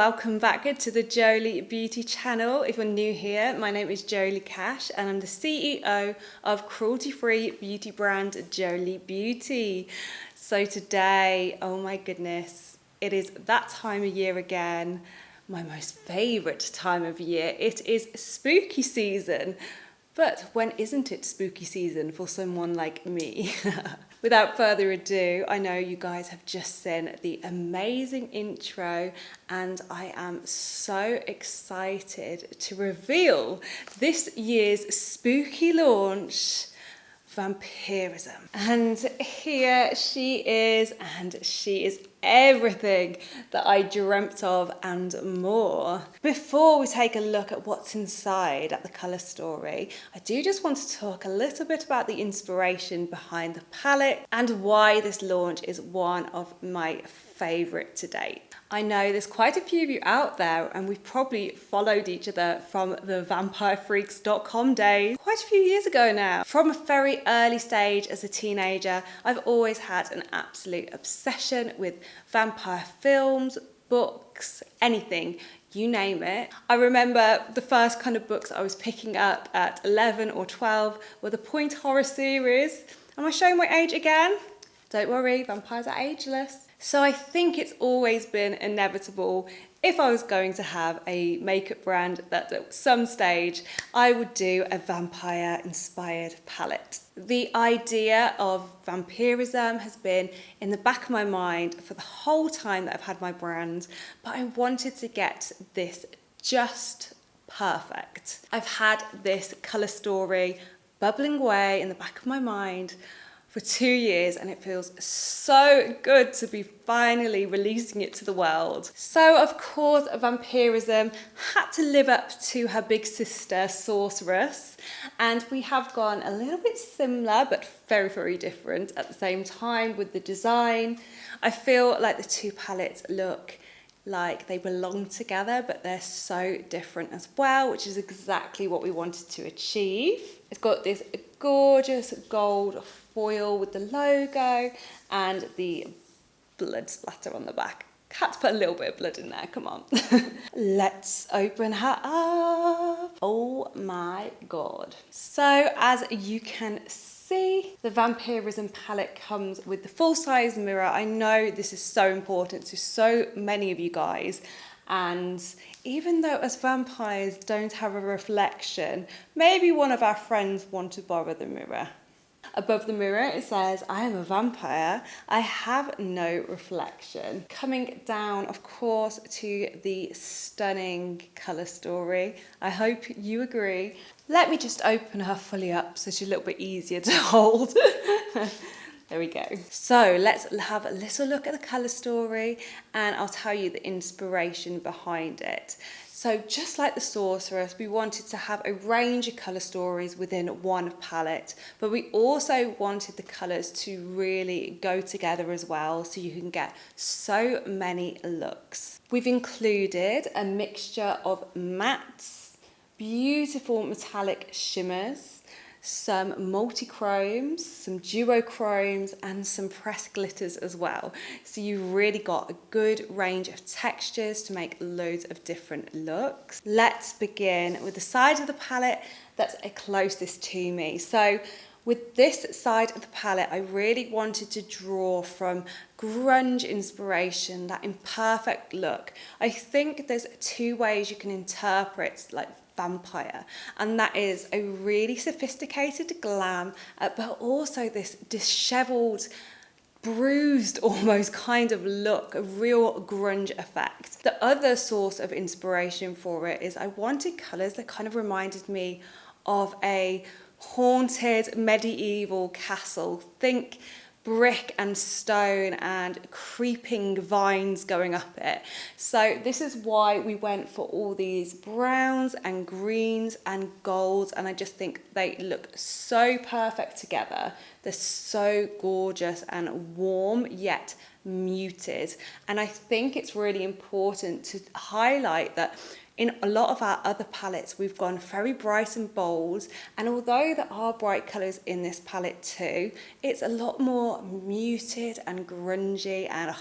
welcome back to the Jolie Beauty channel. If you're new here, my name is Jolie Cash and I'm the CEO of cruelty-free beauty brand Jolie Beauty. So today, oh my goodness, it is that time of year again, my most favourite time of year. It is spooky season. But when isn't it spooky season for someone like me? Without further ado, I know you guys have just seen the amazing intro and I am so excited to reveal this year's spooky launch, Vampirism. And here she is, and she is everything that I dreamt of and more. Before we take a look at what's inside at the colour story, I do just want to talk a little bit about the inspiration behind the palette and why this launch is one of my favourite to date. I know there's quite a few of you out there and we've probably followed each other from the vampirefreaks.com days quite a few years ago now. From a very early stage as a teenager, I've always had an absolute obsession with vampire films, books, anything, you name it. I remember the first kind of books I was picking up at 11 or 12 were the Point horror series. Am I showing my age again? Don't worry, vampires are ageless. So I think it's always been inevitable if I was going to have a makeup brand that at some stage I would do a vampire inspired palette. The idea of vampirism has been in the back of my mind for the whole time that I've had my brand, but I wanted to get this just perfect. I've had this colour story bubbling away in the back of my mind for 2 years and it feels so good to be finally releasing it to the world. So of course Vampirism had to live up to her big sister Sorceress, and we have gone a little bit similar but very, very different at the same time with the design. I feel like the two palettes look like they belong together, but they're so different as well, which is exactly what we wanted to achieve. It's got this gorgeous gold foil with the logo and the blood splatter on the back. Had to put a little bit of blood in there, come on. Let's open her up. Oh my God. So as you can see, the Vampirism palette comes with the full-size mirror. I know this is so important to so many of you guys, and even though as vampires don't have a reflection, maybe one of our friends want to borrow the mirror. Above the mirror it says, I am a vampire, I have no reflection. Coming down, of course, to the stunning colour story. I hope you agree. Let me just open her fully up so she's a little bit easier to hold. There we go. So let's have a little look at the colour story and I'll tell you the inspiration behind it. So just like the Sorceress, we wanted to have a range of colour stories within one palette, but we also wanted the colours to really go together as well, so you can get so many looks. We've included a mixture of mattes, beautiful metallic shimmers, some multi-chromes, some duochromes, and some pressed glitters as well. So you've really got a good range of textures to make loads of different looks. Let's begin with the side of the palette that's closest to me. So with this side of the palette, I really wanted to draw from grunge inspiration, that imperfect look. I think there's two ways you can interpret like vampire, and that is a really sophisticated glam, but also this disheveled, bruised almost kind of look, a real grunge effect. The other source of inspiration for it is I wanted colours that kind of reminded me of a haunted medieval castle. Think brick and stone and creeping vines going up it. So this is why we went for all these browns and greens and golds, and I just think they look so perfect together. They're so gorgeous and warm yet muted, and I think it's really important to highlight that in a lot of our other palettes, we've gone very bright and bold, and although there are bright colours in this palette too, it's a lot more muted and grungy, and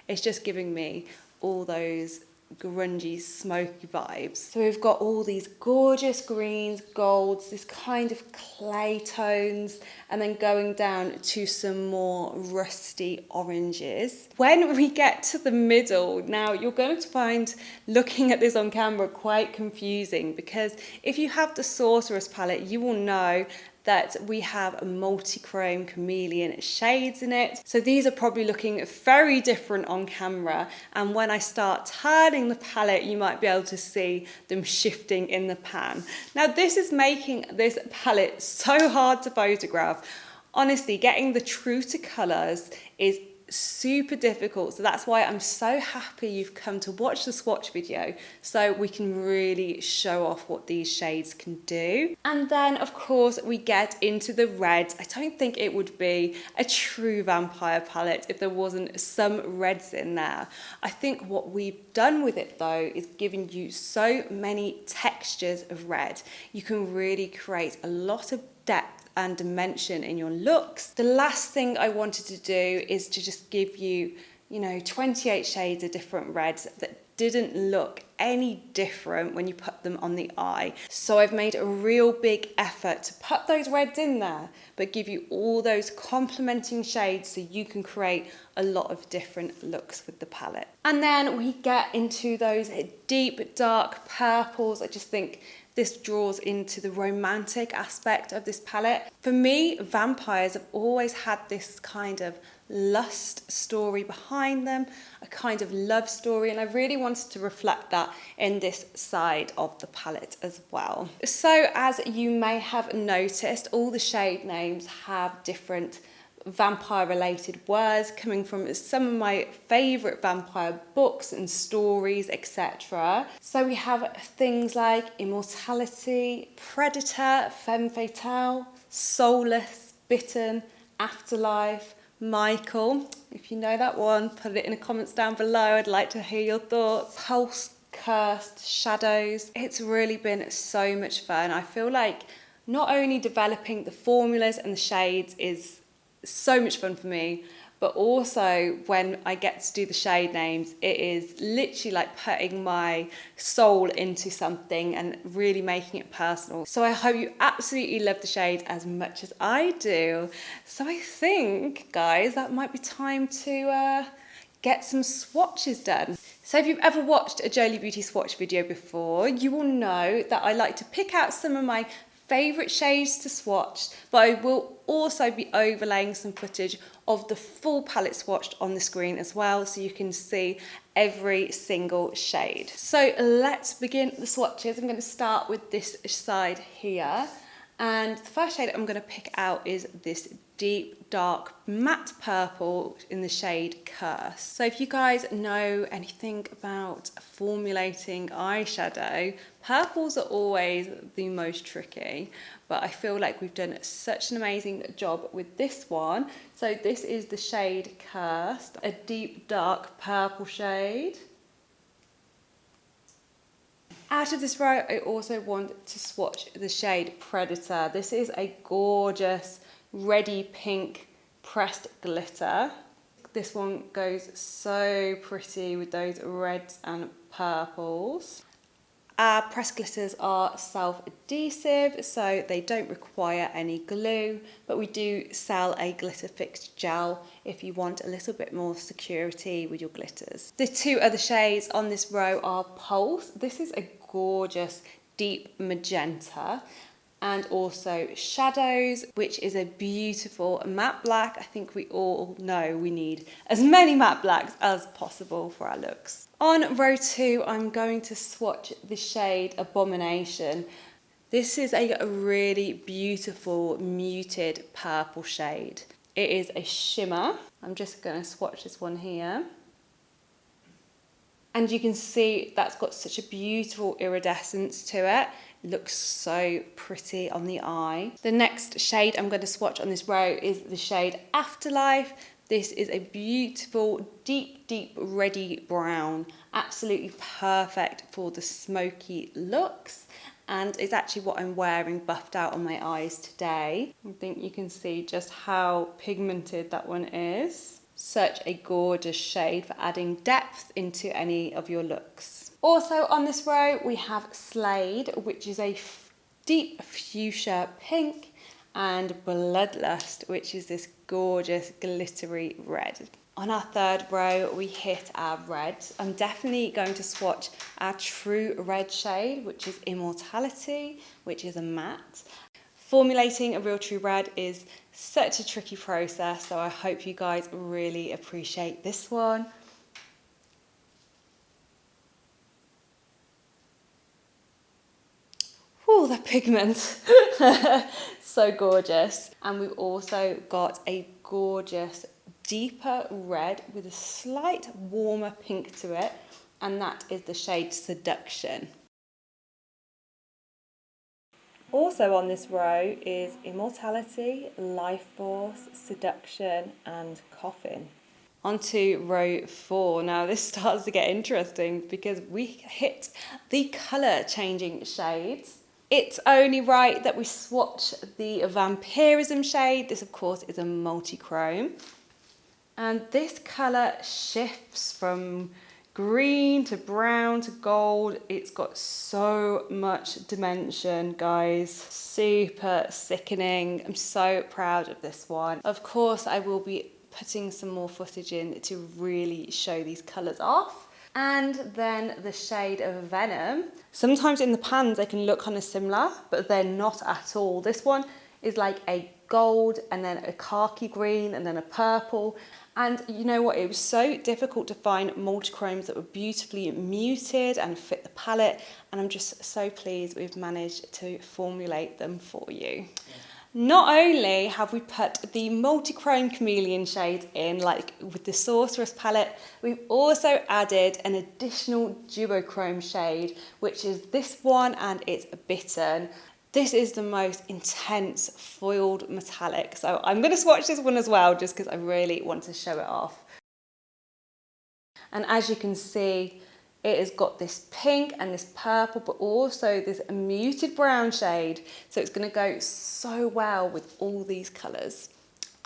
it's just giving me all those grungy, smoky vibes. So we've got all these gorgeous greens, golds, this kind of clay tones, and then going down to some more rusty oranges. When we get to the middle, now you're going to find looking at this on camera quite confusing, because if you have the Sorceress palette, you will know that we have multi-chrome chameleon shades in it. So these are probably looking very different on camera, and when I start turning the palette, you might be able to see them shifting in the pan. Now this is making this palette so hard to photograph. Honestly, getting the true to colours is super difficult, so that's why I'm so happy you've come to watch the swatch video, so we can really show off what these shades can do. And then of course we get into the reds. I don't think it would be a true vampire palette if there wasn't some reds in there. I think what we've done with it though is giving you so many textures of red. You can really create a lot of depth and dimension in your looks. The last thing I wanted to do is to just give you, 28 shades of different reds that didn't look any different when you put them on the eye. So I've made a real big effort to put those reds in there, but give you all those complementing shades so you can create a lot of different looks with the palette. And then we get into those deep, dark purples. I just think this draws into the romantic aspect of this palette. For me, vampires have always had this kind of lust story behind them, a kind of love story, and I really wanted to reflect that in this side of the palette as well. So as you may have noticed, all the shade names have different vampire related words coming from some of my favourite vampire books and stories, etc. So we have things like immortality, predator, femme fatale, soulless, bitten, afterlife, Michael. If you know that one, put it in the comments down below. I'd like to hear your thoughts. Pulse, cursed, shadows. It's really been so much fun. I feel like not only developing the formulas and the shades is so much fun for me, but also when I get to do the shade names, it is literally like putting my soul into something and really making it personal. So I hope you absolutely love the shade as much as I do. So I think, guys, that might be time to get some swatches done. So if you've ever watched a Jolie Beauty swatch video before, you will know that I like to pick out some of my favourite shades to swatch, but I will also be overlaying some footage of the full palette swatched on the screen as well, so you can see every single shade. So let's begin the swatches. I'm going to start with this side here, and the first shade I'm going to pick out is this deep dark matte purple in the shade Curse. So if you guys know anything about formulating eyeshadow, purples are always the most tricky, but I feel like we've done such an amazing job with this one. So this is the shade Curse, a deep dark purple shade. Out of this row, I also want to swatch the shade Predator. This is a gorgeous reddy pink pressed glitter. This one goes so pretty with those reds and purples. Our pressed glitters are self-adhesive, so they don't require any glue, but we do sell a glitter fixed gel if you want a little bit more security with your glitters. The two other shades on this row are Pulse. This is a gorgeous deep magenta, and also Shadows, which is a beautiful matte black. I think we all know we need as many matte blacks as possible for our looks. On row 2, I'm going to swatch the shade Abomination. This is a really beautiful muted purple shade. It is a shimmer. I'm just going to swatch this one here. And you can see that's got such a beautiful iridescence to it. It looks so pretty on the eye. The next shade I'm going to swatch on this row is the shade Afterlife. This is a beautiful, deep, deep reddy brown. Absolutely perfect for the smoky looks. And it's actually what I'm wearing buffed out on my eyes today. I think you can see just how pigmented that one is. Such a gorgeous shade for adding depth into any of your looks. Also on this row, we have Slade, which is a deep fuchsia pink, and Bloodlust, which is this gorgeous glittery red. On our third row, we hit our red. I'm definitely going to swatch our true red shade, which is Immortality, which is a matte. Formulating a real true red is such a tricky process, so I hope you guys really appreciate this one. Oh, that pigment, so gorgeous. And we've also got a gorgeous deeper red with a slight warmer pink to it, and that is the shade Seduction. Also on this row is Immortality, Life Force, Seduction, and Coffin. On to row 4. Now this starts to get interesting because we hit the colour changing shades. It's only right that we swatch the Vampirism shade. This of course is a multi-chrome. And this colour shifts from green to brown to gold. It's got so much dimension, guys. Super sickening. I'm so proud of this one. Of course, I will be putting some more footage in to really show these colours off. And then the shade of Venom. Sometimes in the pans they can look kind of similar, but they're not at all. This one is like a gold and then a khaki green and then a purple. And you know what, it was so difficult to find multi-chromes that were beautifully muted and fit the palette, and I'm just so pleased we've managed to formulate them for you. Not only have we put the multi-chrome chameleon shades in, like with the Sorceress palette, we've also added an additional duochrome shade, which is this one, and it's Bitten. This is the most intense foiled metallic, so I'm going to swatch this one as well just because I really want to show it off. And as you can see, it has got this pink and this purple, but also this muted brown shade, so it's going to go so well with all these colours.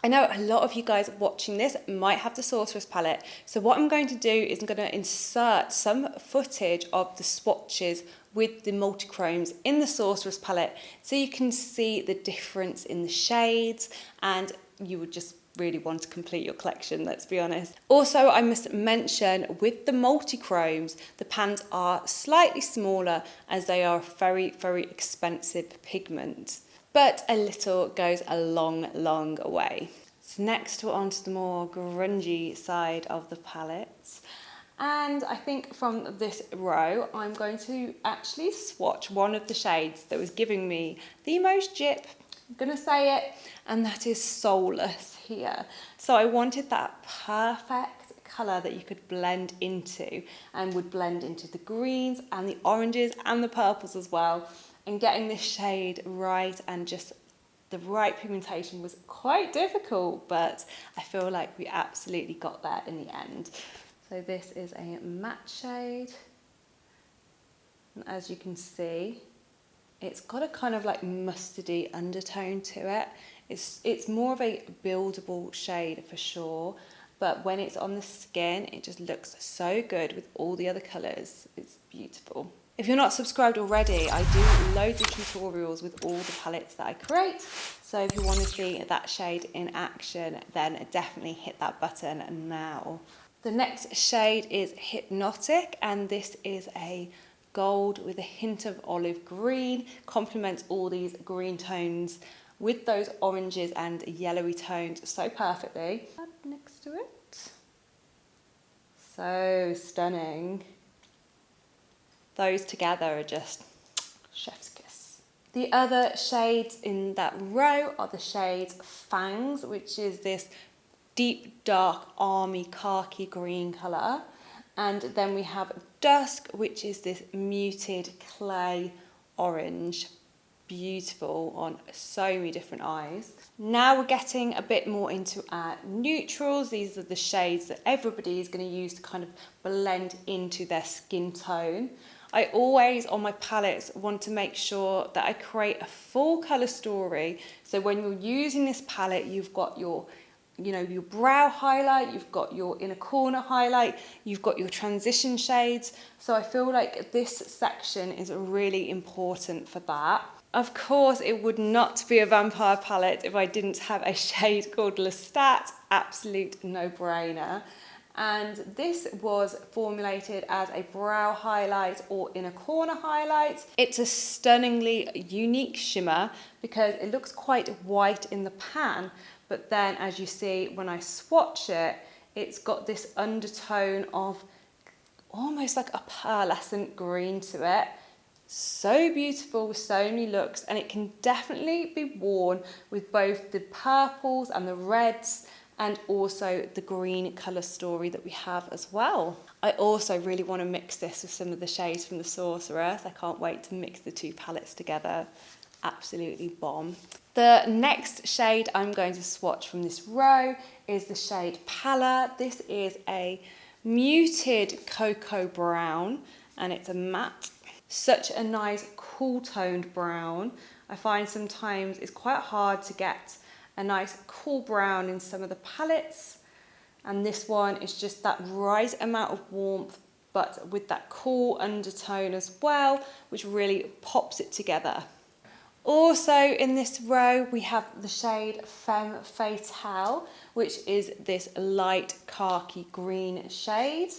I know a lot of you guys watching this might have the Sorceress palette, so what I'm going to do is I'm going to insert some footage of the swatches with the multi-chromes in the Sorceress palette so you can see the difference in the shades, and you would just really want to complete your collection, let's be honest. Also, I must mention with the multi-chromes, the pans are slightly smaller as they are a very, very expensive pigment. But a little goes a long, long way. So next we're on to the more grungy side of the palette. And I think from this row, I'm going to actually swatch one of the shades that was giving me the most jip, I'm gonna say it, and that is Soulless here. So I wanted that perfect colour that you could blend into and would blend into the greens and the oranges and the purples as well. And getting this shade right and just the right pigmentation was quite difficult, but I feel like we absolutely got there in the end. So this is a matte shade, and as you can see, it's got a kind of like mustardy undertone to it. It's more of a buildable shade for sure, but when it's on the skin, it just looks so good with all the other colours. It's beautiful. If you're not subscribed already, I do loads of tutorials with all the palettes that I create. So if you want to see that shade in action, then definitely hit that button now. The next shade is Hypnotic, and this is a gold with a hint of olive green. Complements all these green tones with those oranges and yellowy tones so perfectly. Up next to it. So stunning. Those together are just chef's kiss. The other shades in that row are the shades Fangs, which is this deep dark army khaki green colour. And then we have Dusk, which is this muted clay orange. Beautiful on so many different eyes. Now we're getting a bit more into our neutrals. These are the shades that everybody is going to use to kind of blend into their skin tone. I always, on my palettes, want to make sure that I create a full colour story. So when you're using this palette, you've got your your brow highlight, you've got your inner corner highlight, you've got your transition shades. So I feel like this section is really important for that. Of course, it would not be a vampire palette if I didn't have a shade called Lestat, absolute no-brainer. And this was formulated as a brow highlight or inner corner highlight. It's a stunningly unique shimmer because it looks quite white in the pan, but then as you see when I swatch it, it's got this undertone of almost like a pearlescent green to it. So beautiful with so many looks, and it can definitely be worn with both the purples and the reds and also the green colour story that we have as well. I also really want to mix this with some of the shades from the Sorceress. I can't wait to mix the two palettes together. Absolutely bomb. The next shade I'm going to swatch from this row is the shade Pala. This is a muted cocoa brown and it's a matte. Such a nice cool toned brown. I find sometimes it's quite hard to get a nice cool brown in some of the palettes, and this one is just that right amount of warmth but with that cool undertone as well, which really pops it together. Also in this row we have the shade Femme Fatale, which is this light khaki green shade,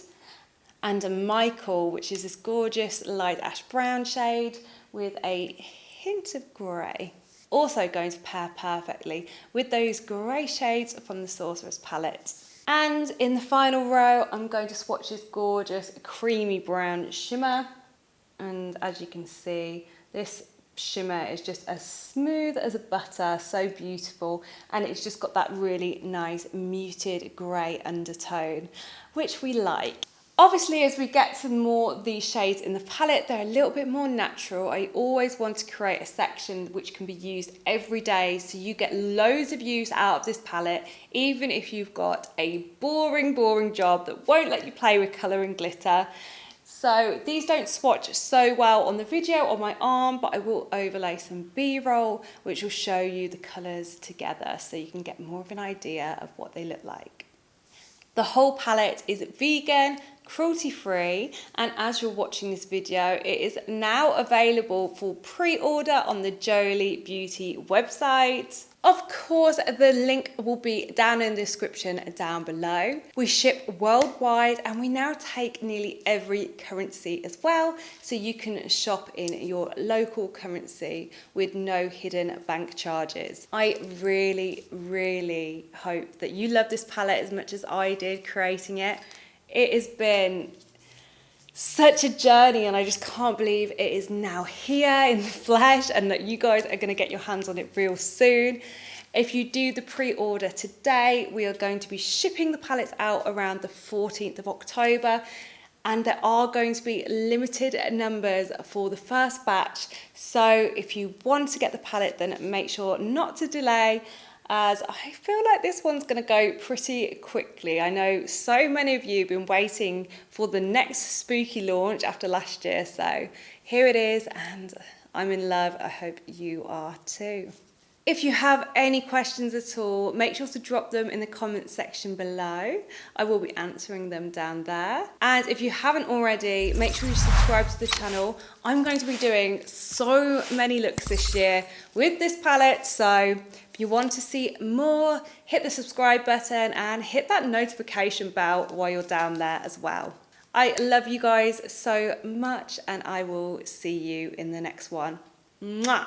and a Michael, which is this gorgeous light ash brown shade with a hint of grey. Also going to pair perfectly with those grey shades from the Sorceress palette. And in the final row, I'm going to swatch this gorgeous creamy brown shimmer. And as you can see, this shimmer is just as smooth as a butter, so beautiful. And it's just got that really nice muted grey undertone, which we like. Obviously, as we get to more these shades in the palette, they're a little bit more natural. I always want to create a section which can be used every day, so you get loads of use out of this palette, even if you've got a boring job that won't let you play with colour and glitter. So these don't swatch so well on the video on my arm, but I will overlay some B-roll, which will show you the colours together so you can get more of an idea of what they look like. The whole palette is vegan, cruelty-free, and as you're watching this video, it is now available for pre-order on the Jolie Beauty website. Of course, the link will be down in the description down below. We ship worldwide and we now take nearly every currency as well, so you can shop in your local currency with no hidden bank charges. I really hope that you love this palette as much as I did creating it. It has been such a journey and I just can't believe it is now here in the flesh and that you guys are going to get your hands on it real soon. If you do the pre-order today, we are going to be shipping the palettes out around the 14th of October, and there are going to be limited numbers for the first batch. So if you want to get the palette, then make sure not to delay, as I feel like this one's going to go pretty quickly. I know so many of you have been waiting for the next spooky launch after last year, so here it is and I'm in love. I hope you are too. If you have any questions at all, make sure to drop them in the comments section below. I will be answering them down there. And if you haven't already, make sure you subscribe to the channel. I'm going to be doing so many looks this year with this palette, so if you want to see more, hit the subscribe button and hit that notification bell while you're down there as well. I love you guys so much and I will see you in the next one. Mwah!